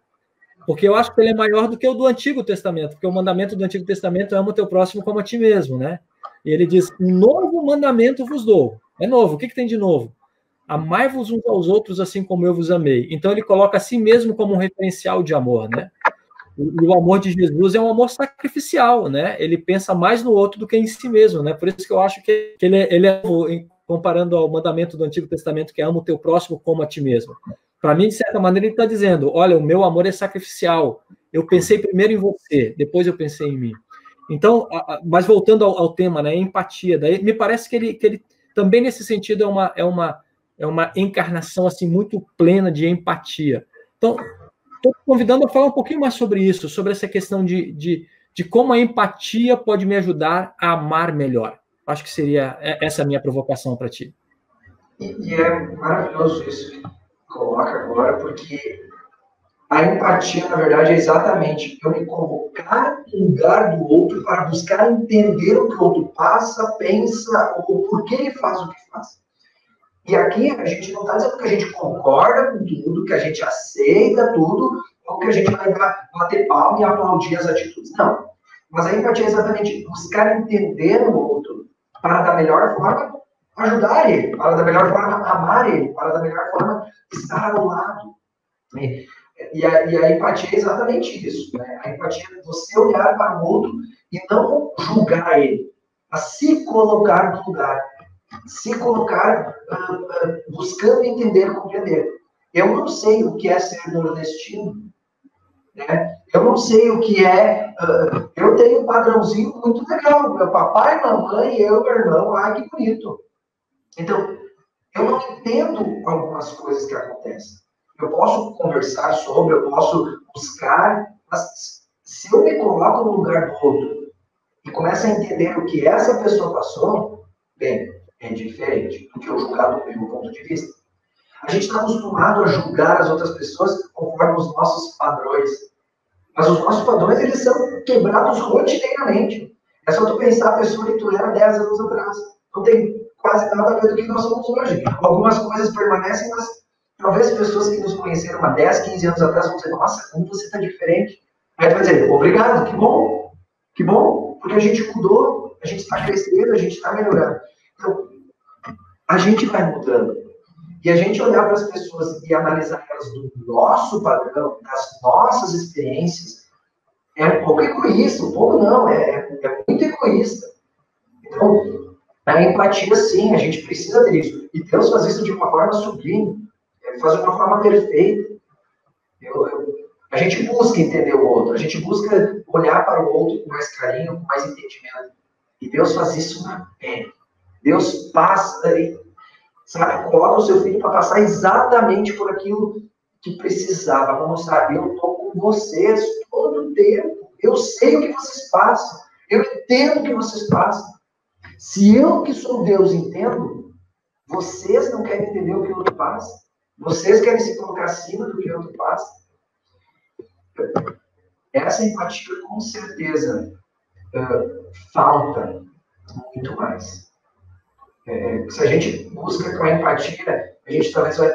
Porque eu acho que ele é maior do que o do Antigo Testamento, porque o mandamento do Antigo Testamento é ama o teu próximo como a ti mesmo, né? E ele diz, novo mandamento vos dou. É novo. O que tem de novo? Amai-vos uns aos outros assim como eu vos amei. Então ele coloca a si mesmo como um referencial de amor, né? E o amor de Jesus é um amor sacrificial, né? Ele pensa mais no outro do que em si mesmo, né? Por isso que eu acho que ele é comparando ao mandamento do Antigo Testamento, que é ama o teu próximo como a ti mesmo. Para mim, de certa maneira, ele está dizendo, olha, o meu amor é sacrificial. Eu pensei primeiro em você, depois eu pensei em mim. Então, mas voltando ao tema, né? Empatia. Daí me parece que ele também, nesse sentido, é uma encarnação assim muito plena de empatia. Então, estou te convidando a falar um pouquinho mais sobre isso, sobre essa questão de como a empatia pode me ajudar a amar melhor. Acho que seria essa a minha provocação para ti. E é maravilhoso isso que coloca agora, porque a empatia, na verdade, é exatamente eu me colocar no lugar do outro para buscar entender o que o outro passa, pensa, ou por que ele faz o que faz. E aqui a gente não está dizendo que a gente concorda com tudo, que a gente aceita tudo, ou que a gente vai bater palma e aplaudir as atitudes. Não. Mas a empatia é exatamente buscar entender o outro para, da melhor forma, ajudar ele, para, da melhor forma, amar ele, para, da melhor forma, estar ao lado. E a empatia é exatamente isso. Né? A empatia é você olhar para o outro e não julgar ele, mas se colocar no lugar. Se colocar buscando entender, compreender. Eu não sei o que é ser nordestino, né? Eu não sei o que é. Eu tenho um padrãozinho muito legal. Meu papai, mamãe, eu, meu irmão, ai que bonito. Então, eu não entendo algumas coisas que acontecem. Eu posso conversar sobre, eu posso buscar, mas se eu me coloco no lugar do outro e começo a entender o que essa pessoa passou, bem, é diferente do que eu julgar do meu ponto de vista. A gente está acostumado a julgar as outras pessoas conforme os nossos padrões. Mas os nossos padrões, eles são quebrados rotineiramente. É só tu pensar a pessoa que tu era 10 anos atrás. Não tem quase nada a ver do que nós somos hoje. Algumas coisas permanecem, mas talvez pessoas que nos conheceram há 10, 15 anos atrás vão dizer, nossa, como você está diferente. Aí tu vai dizer, obrigado, que bom, porque a gente mudou, a gente está crescendo, a gente está melhorando. Então, a gente vai mudando. E a gente olhar para as pessoas e analisar elas do nosso padrão, das nossas experiências, é um pouco egoísta. Um pouco não, é muito egoísta. Então, a empatia, sim, a gente precisa ter isso. E Deus faz isso de uma forma sublime. Ele faz de uma forma perfeita. A gente busca entender o outro. A gente busca olhar para o outro com mais carinho, com mais entendimento. E Deus faz isso na pele. Deus passa, sabe, coloca o seu filho para passar exatamente por aquilo que precisava para mostrar, eu estou com vocês todo o tempo. Eu sei o que vocês passam. Eu entendo o que vocês passam. Se eu, que sou Deus, entendo, vocês não querem entender o que o outro passa. Vocês querem se colocar acima do que o outro passa. Essa empatia, com certeza, falta muito mais. Se a gente busca com a empatia, a gente talvez vai,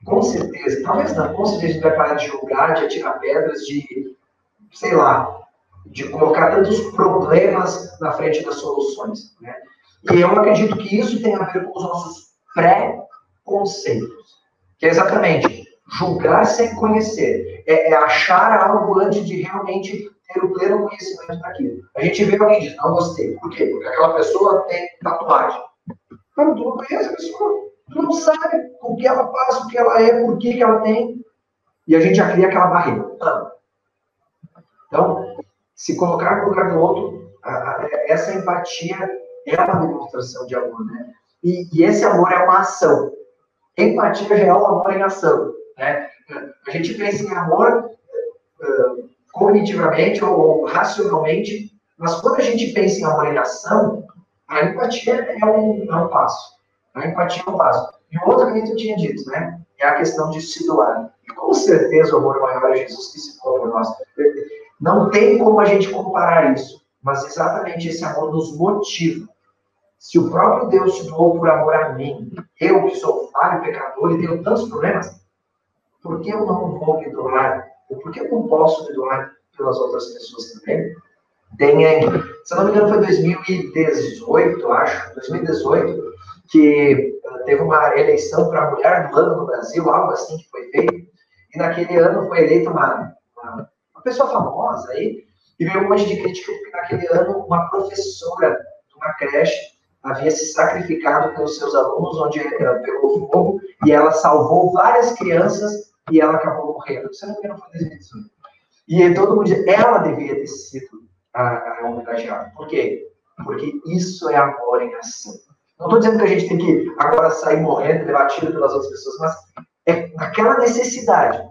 com certeza, talvez não, com certeza a gente vai parar de julgar, de atirar pedras, de, sei lá, de colocar tantos problemas na frente das soluções, né? E eu acredito que isso tem a ver com os nossos pré-conceitos, que é exatamente julgar sem conhecer, é achar algo antes de realmente ter o pleno conhecimento daquilo. A gente vê alguém e diz, não gostei. Por quê? Porque aquela pessoa tem tatuagem. Cara, tu não conhece a pessoa, tu não sabe o que ela passa, o que ela é, por que ela tem, e a gente já cria aquela barreira. Então, se colocar no lugar do outro, essa empatia é uma demonstração de amor, né? E esse amor é uma ação. Empatia já é o amor em ação, né? A gente pensa em amor cognitivamente ou racionalmente, mas quando a gente pensa em amor em ação, a empatia é um passo. A empatia é um passo. E o outro que eu tinha dito, né? É a questão de se doar. E com certeza o amor maior é Jesus que se doa por nós. Não tem como a gente comparar isso, mas exatamente esse amor nos motiva. Se o próprio Deus se doou por amor a mim, eu que sou falho, pecador e tenho tantos problemas, por que eu não vou me doar? Ou por que eu não posso me doar pelas outras pessoas também? Se eu não me engano, foi 2018, acho, 2018, que teve uma eleição para a mulher do ano no Brasil, algo assim que foi feito, e naquele ano foi eleita uma pessoa famosa aí, e veio um monte de crítica porque naquele ano uma professora de uma creche havia se sacrificado pelos seus alunos, onde pegou fogo, e ela salvou várias crianças e ela acabou morrendo. Se não me engano, foi 2018. E todo mundo diz, ela deveria ter sido a homenageada. Por quê? Porque isso é amor em ação. Não estou dizendo que a gente tem que agora sair morrendo, levar tiro pelas outras pessoas, mas é naquela necessidade.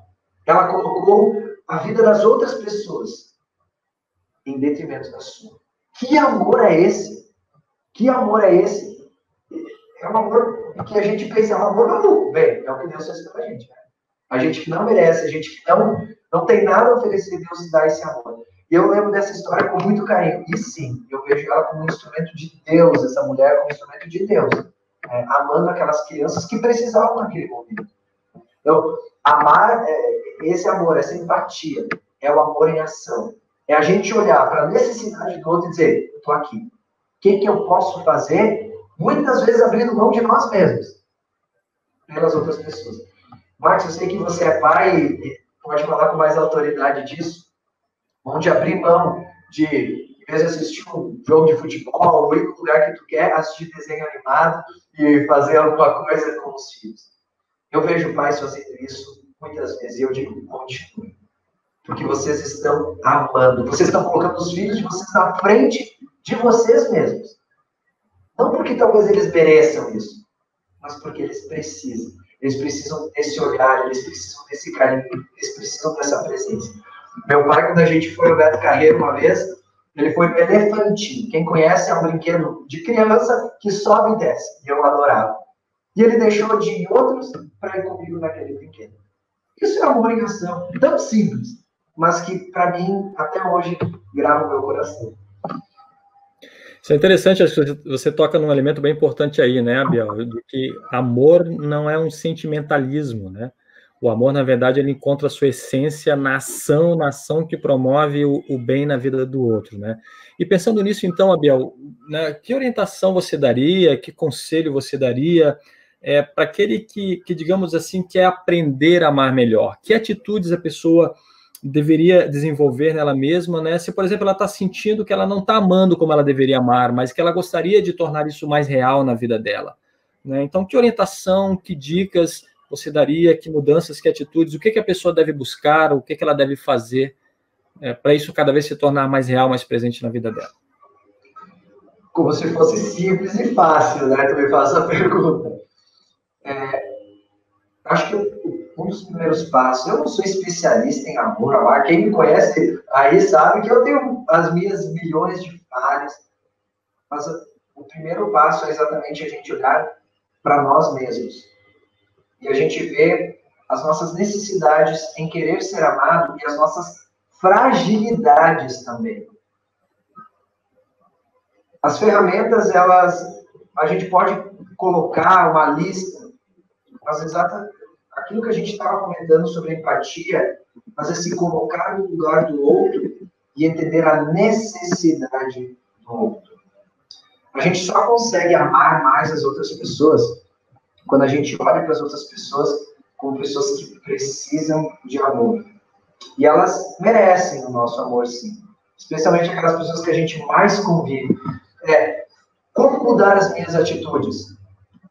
Ela colocou a vida das outras pessoas em detrimento da sua. Que amor é esse? Que amor é esse? É um amor que a gente pensa, é um amor maluco. Bem, é o que Deus fez pra gente. Né? A gente que não merece, a gente que não tem nada a oferecer, Deus dá esse amor. E eu lembro dessa história com muito carinho. E sim, eu vejo ela como um instrumento de Deus, essa mulher como um instrumento de Deus. Amando aquelas crianças que precisavam naquele momento. Então, amar, esse amor, essa empatia, é o amor em ação. É a gente olhar para a necessidade do outro e dizer, eu estou aqui. O que eu posso fazer? Muitas vezes abrindo mão de nós mesmos. Pelas outras pessoas. Marcos, eu sei que você é pai e pode falar com mais autoridade disso. Onde abrir mão de, em vez de assistir um jogo de futebol, ou ir para o lugar que tu quer, assistir desenho animado e fazer alguma coisa com os filhos. Eu vejo pais fazendo isso muitas vezes e eu digo, continue. Porque vocês estão amando, vocês estão colocando os filhos de vocês na frente de vocês mesmos. Não porque talvez eles mereçam isso, mas porque eles precisam. Eles precisam desse olhar, eles precisam desse carinho, eles precisam dessa presença. Meu pai, quando a gente foi ao Beto Carreiro uma vez, ele foi no Elefantinho. Quem conhece é um brinquedo de criança que sobe e desce. E eu adorava. E ele deixou de ir outros para ir comigo naquele brinquedo. Isso é amor em ação. Tão simples, mas que, para mim, até hoje, grava o meu coração. Isso é interessante, acho que você toca num elemento bem importante aí, né, Abel? De que amor não é um sentimentalismo, né? O amor, na verdade, ele encontra a sua essência na ação que promove o bem na vida do outro, né? E pensando nisso, então, Abel, né, que orientação você daria, que conselho você daria para aquele que, digamos assim, quer aprender a amar melhor? Que atitudes a pessoa deveria desenvolver nela mesma, né? Se, por exemplo, ela está sentindo que ela não está amando como ela deveria amar, mas que ela gostaria de tornar isso mais real na vida dela, né? Então, que orientação, que dicas você daria, que mudanças, que atitudes, o que a pessoa deve buscar, o que ela deve fazer para isso cada vez se tornar mais real, mais presente na vida dela? Como se fosse simples e fácil, né? Tu me faz essa pergunta. Acho que um dos primeiros passos, eu não sou especialista em amor, quem me conhece aí sabe que eu tenho as minhas milhões de falhas, mas o primeiro passo é exatamente a gente olhar para nós mesmos. E a gente vê as nossas necessidades em querer ser amado e as nossas fragilidades também. As ferramentas, a gente pode colocar uma lista, mas aquilo que a gente estava comentando sobre empatia, mas é se colocar no lugar do outro e entender a necessidade do outro. A gente só consegue amar mais as outras pessoas quando a gente olha para as outras pessoas como pessoas que precisam de amor. E elas merecem o nosso amor, sim. Especialmente aquelas pessoas que a gente mais convive. Como mudar as minhas atitudes?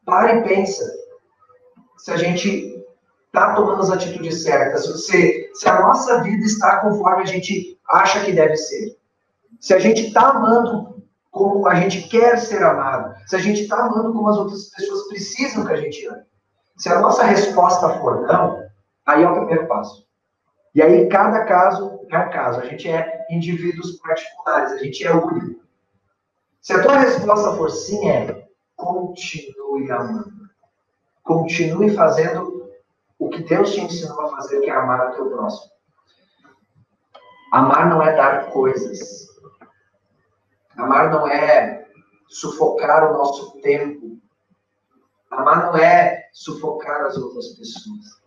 Para e pensa. Se a gente está tomando as atitudes certas, se a nossa vida está conforme a gente acha que deve ser. Se a gente está amando como a gente quer ser amado. Se a gente está amando como as outras pessoas precisam que a gente ame. Se a nossa resposta for não, aí é o primeiro passo. E aí cada caso é um caso. A gente é indivíduos particulares, a gente é único. Se a tua resposta for sim, continue amando. Continue fazendo o que Deus te ensinou a fazer, que é amar o teu próximo. Amar não é dar coisas. Amar não é sufocar o nosso tempo. Amar não é sufocar as outras pessoas.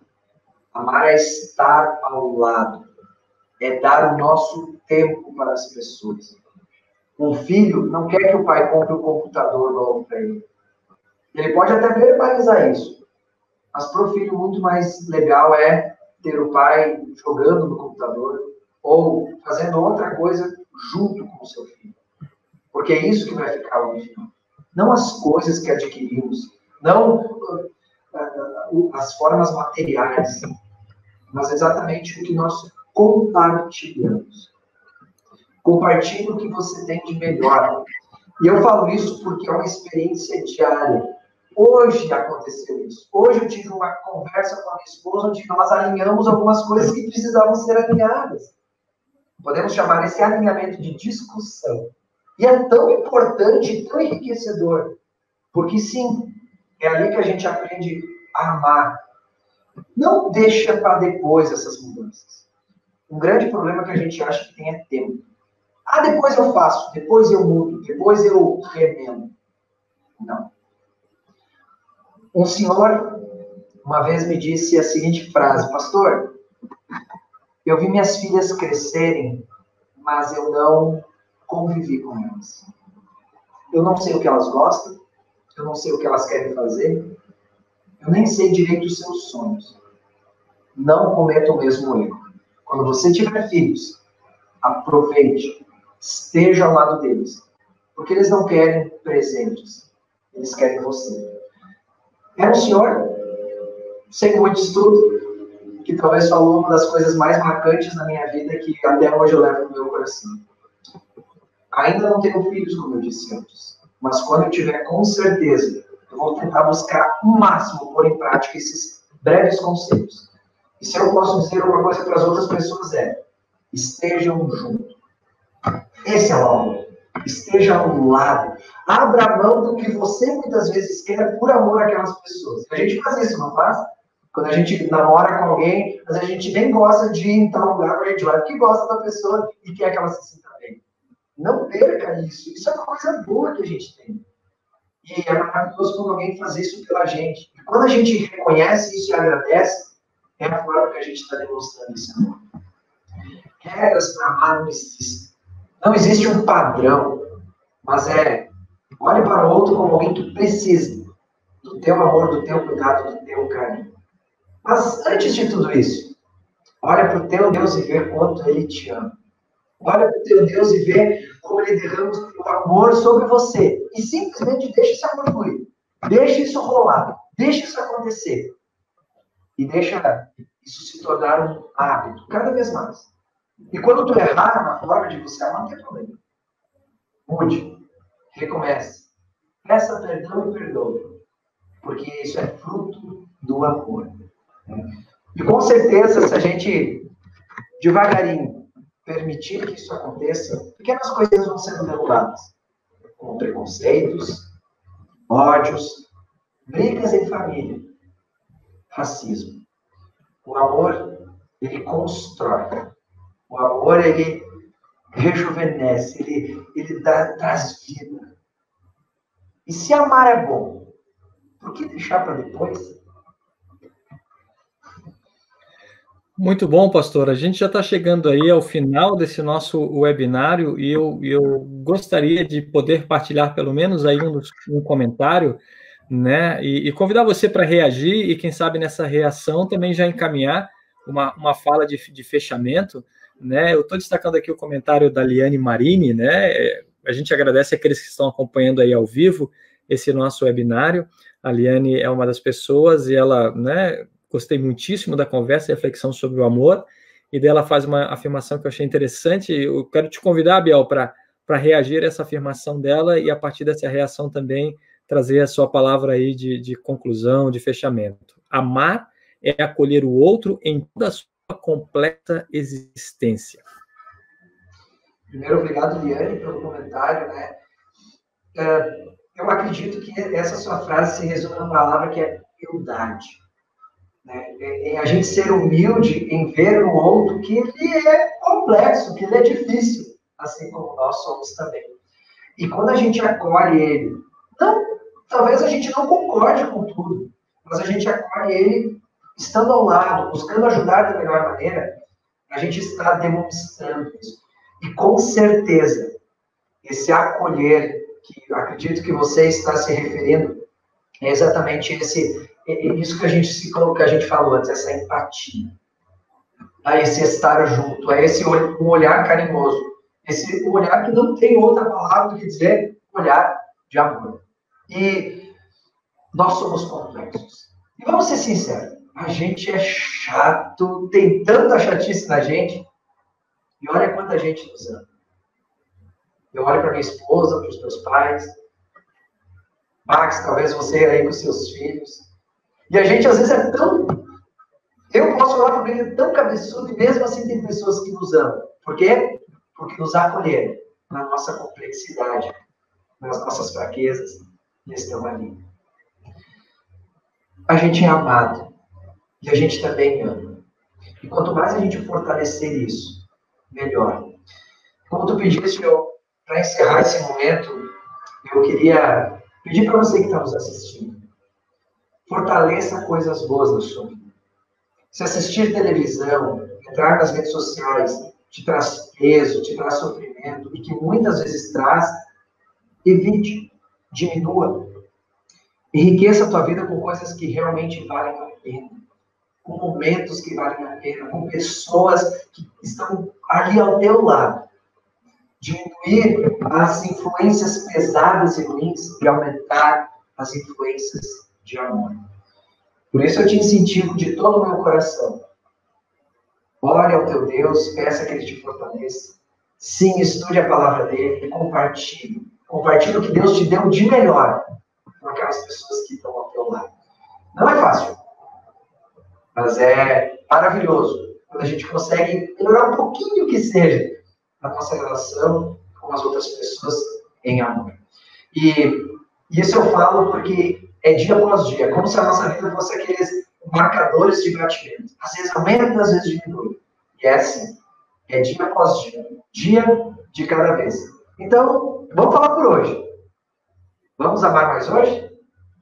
Amar é estar ao lado. É dar o nosso tempo para as pessoas. Um filho não quer que o pai compre um computador novo para ele. Ele pode até verbalizar isso. Mas para o filho muito mais legal é ter o pai jogando no computador ou fazendo outra coisa junto com o seu filho. Porque é isso que vai ficar lá no final. Não as coisas que adquirimos, não as formas materiais, mas exatamente o que nós compartilhamos. Compartilhe o que você tem de melhor. E eu falo isso porque é uma experiência diária. Hoje aconteceu isso. Hoje eu tive uma conversa com a minha esposa onde nós alinhamos algumas coisas que precisavam ser alinhadas. Podemos chamar esse alinhamento de discussão. E é tão importante, tão enriquecedor. Porque sim, é ali que a gente aprende a amar. Não deixa para depois essas mudanças. Um grande problema que a gente acha que tem é tempo. Depois eu faço, depois eu mudo, depois eu remendo. Não. Um senhor, uma vez me disse a seguinte frase: pastor, eu vi minhas filhas crescerem, mas eu não convivi com elas. Eu não sei o que elas gostam, eu não sei o que elas querem fazer, eu nem sei direito os seus sonhos. Não cometa o mesmo erro. Quando você tiver filhos, aproveite, esteja ao lado deles, porque eles não querem presentes, eles querem você. É um senhor, sem muito estudo, que talvez falou uma das coisas mais marcantes na minha vida, que até hoje eu levo no meu coração. Ainda não tenho filhos, como eu disse antes, mas quando eu tiver, com certeza, eu vou tentar buscar o máximo pôr em prática esses breves conceitos. E se eu posso dizer uma coisa para as outras pessoas estejam juntos. Esse é o amor. Esteja ao lado. Abra mão do que você muitas vezes quer por amor àquelas pessoas. A gente faz isso, não faz? Quando a gente namora com alguém, mas a gente nem gosta de ir em tal lugar para a gente vai, porque gosta da pessoa e quer que ela se sinta bem. Não perca isso. Isso é uma coisa boa que a gente tem. E é maravilhoso quando alguém faz isso pela gente. E quando a gente reconhece isso e agradece, é a forma que a gente está demonstrando esse amor. Regras para amar não existem. Não existe um padrão, mas olhe para o outro como alguém que precisa do teu amor, do teu cuidado, do teu carinho. Mas antes de tudo isso, olha para o teu Deus e vê quanto Ele te ama. Olha para o teu Deus e vê como Ele derrama o amor sobre você. E simplesmente deixa esse amor fluir. Deixa isso rolar. Deixa isso acontecer. E deixa isso se tornar um hábito, cada vez mais. E quando tu errar na forma de você amar, não tem problema. Mude. Recomece. Peça perdão e perdoe. Porque isso é fruto do amor. E com certeza, se a gente devagarinho permitir que isso aconteça, pequenas coisas vão sendo derrubadas, como preconceitos, ódios, brigas em família, racismo. O amor, ele constrói. O amor, ele rejuvenesce, ele traz vida. E se amar é bom, por que deixar para depois? Muito bom, pastor. A gente já está chegando aí ao final desse nosso webinário e eu gostaria de poder partilhar pelo menos aí um comentário, né? E convidar você para reagir e, quem sabe, nessa reação também já encaminhar uma fala de fechamento, né? Eu estou destacando aqui o comentário da Liane Marini, né? A gente agradece àqueles que estão acompanhando aí ao vivo esse nosso webinário. A Liane é uma das pessoas e ela, né? Gostei muitíssimo da conversa e reflexão sobre o amor, e dela faz uma afirmação que eu achei interessante. Eu quero te convidar, Biel, para reagir a essa afirmação dela e, a partir dessa reação, também trazer a sua palavra aí de conclusão, de fechamento. Amar é acolher o outro em toda a sua completa existência. Primeiro, obrigado, Liane, pelo comentário, né? Eu acredito que essa sua frase se resume numa palavra que é humildade. Né? Em a gente ser humilde em ver no outro que ele é complexo, que ele é difícil, assim como nós somos também. E quando a gente acolhe ele, talvez a gente não concorde com tudo, mas a gente acolhe ele estando ao lado, buscando ajudar da melhor maneira, a gente está demonstrando isso. E com certeza, esse acolher, que acredito que você está se referindo, é exatamente isso que a gente falou antes, essa empatia, a esse estar junto, a esse um olhar carinhoso, esse olhar que não tem outra palavra do que dizer olhar de amor. E nós somos complexos. E vamos ser sinceros, a gente é chato, tem tanta chatice na gente, e olha quanta gente nos ama. Eu olho para minha esposa, para os meus pais, Max, talvez você aí com seus filhos. E a gente, às vezes, é tão... Eu posso falar para ele, tão cabeçudo, e mesmo assim tem pessoas que nos amam. Por quê? Porque nos acolheram na nossa complexidade, nas nossas fraquezas, e estão ali. A gente é amado. E a gente também ama. E quanto mais a gente fortalecer isso, melhor. Como tu pediste, para encerrar esse momento, eu queria pedir para você que está nos assistindo, fortaleça coisas boas na sua vida. Se assistir televisão, entrar nas redes sociais, te traz peso, te traz sofrimento, e que muitas vezes traz, evite, diminua. Enriqueça a tua vida com coisas que realmente valem a pena, com momentos que valem a pena, com pessoas que estão ali ao teu lado. Diminuir as influências pesadas e ruins e aumentar as influências de amor. Por isso eu te incentivo de todo o meu coração. Ore ao teu Deus, peça que Ele te fortaleça. Sim, estude a palavra dEle e compartilhe. Compartilhe o que Deus te deu de melhor com aquelas pessoas que estão ao teu lado. Não é fácil, mas é maravilhoso quando a gente consegue melhorar um pouquinho que seja a nossa relação com as outras pessoas em amor. E isso eu falo porque é dia após dia, como se a nossa vida fosse aqueles marcadores de batimento. Às vezes aumenta, às vezes diminui. E é assim, é dia após dia de cada vez. Então, vamos falar por hoje. Vamos amar mais hoje?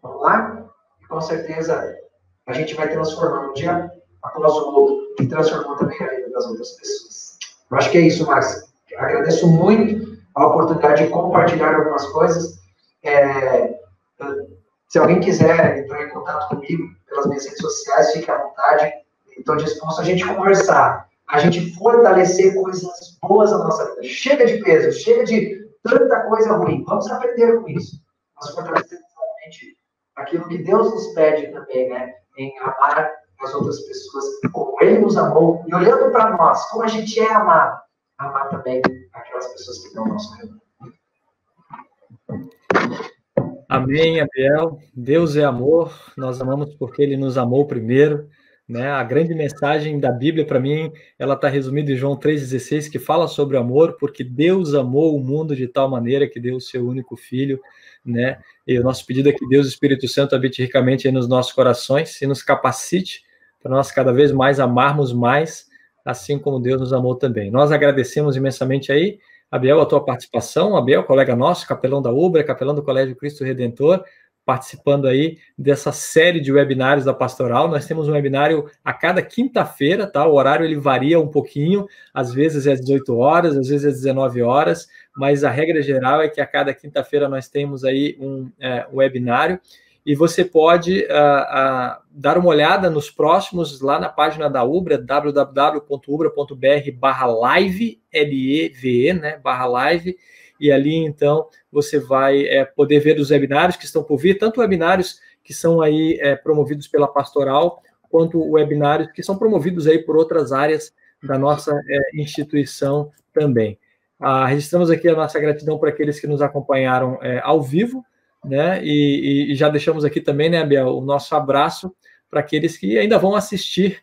Vamos lá? E com certeza a gente vai transformando um dia após o outro e transformando também a vida das outras pessoas. Eu acho que é isso, Max. Agradeço muito a oportunidade de compartilhar algumas coisas. Se alguém quiser entrar em contato comigo pelas minhas redes sociais, fique à vontade. Estou disposto a gente conversar, a gente fortalecer coisas boas na nossa vida. Chega de peso, chega de tanta coisa ruim. Vamos aprender com isso. Vamos fortalecer realmente aquilo que Deus nos pede também, né? Em amar as outras pessoas como Ele nos amou. E olhando para nós, como a gente é amado, amar também aquelas pessoas que estão ao nosso redor. Amém, Abiel. Deus é amor, nós amamos porque Ele nos amou primeiro, né? A grande mensagem da Bíblia, para mim, ela está resumida em João 3,16, que fala sobre o amor, porque Deus amou o mundo de tal maneira que deu o seu único filho, né? E o nosso pedido é que Deus, o Espírito Santo, habite ricamente aí nos nossos corações e nos capacite para nós cada vez mais amarmos mais, assim como Deus nos amou também. Nós agradecemos imensamente aí, Abel, a tua participação. Abel, colega nosso, capelão da UBRA, capelão do Colégio Cristo Redentor, participando aí dessa série de webinários da Pastoral. Nós temos um webinário a cada quinta-feira, tá? O horário ele varia um pouquinho, às vezes é às 18 horas, às vezes é às 19 horas, mas a regra geral é que a cada quinta-feira nós temos aí um webinário, e você pode dar uma olhada nos próximos lá na página da UBRA, www.ubra.br/live, L-E-V-E, né, /live, e ali, então, você vai poder ver os webinários que estão por vir, tanto webinários que são aí promovidos pela Pastoral, quanto webinários que são promovidos aí por outras áreas da nossa instituição também. Registramos aqui a nossa gratidão para aqueles que nos acompanharam ao vivo, né? E já deixamos aqui também, né, Abel, o nosso abraço para aqueles que ainda vão assistir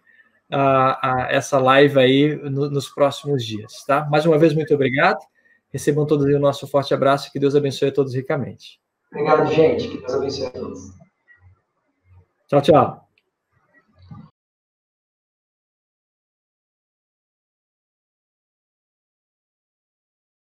a essa live aí nos próximos dias, tá? Mais uma vez, muito obrigado. Recebam todos aí o nosso forte abraço e que Deus abençoe a todos ricamente. Obrigado, gente. Que Deus abençoe a todos. Tchau, tchau.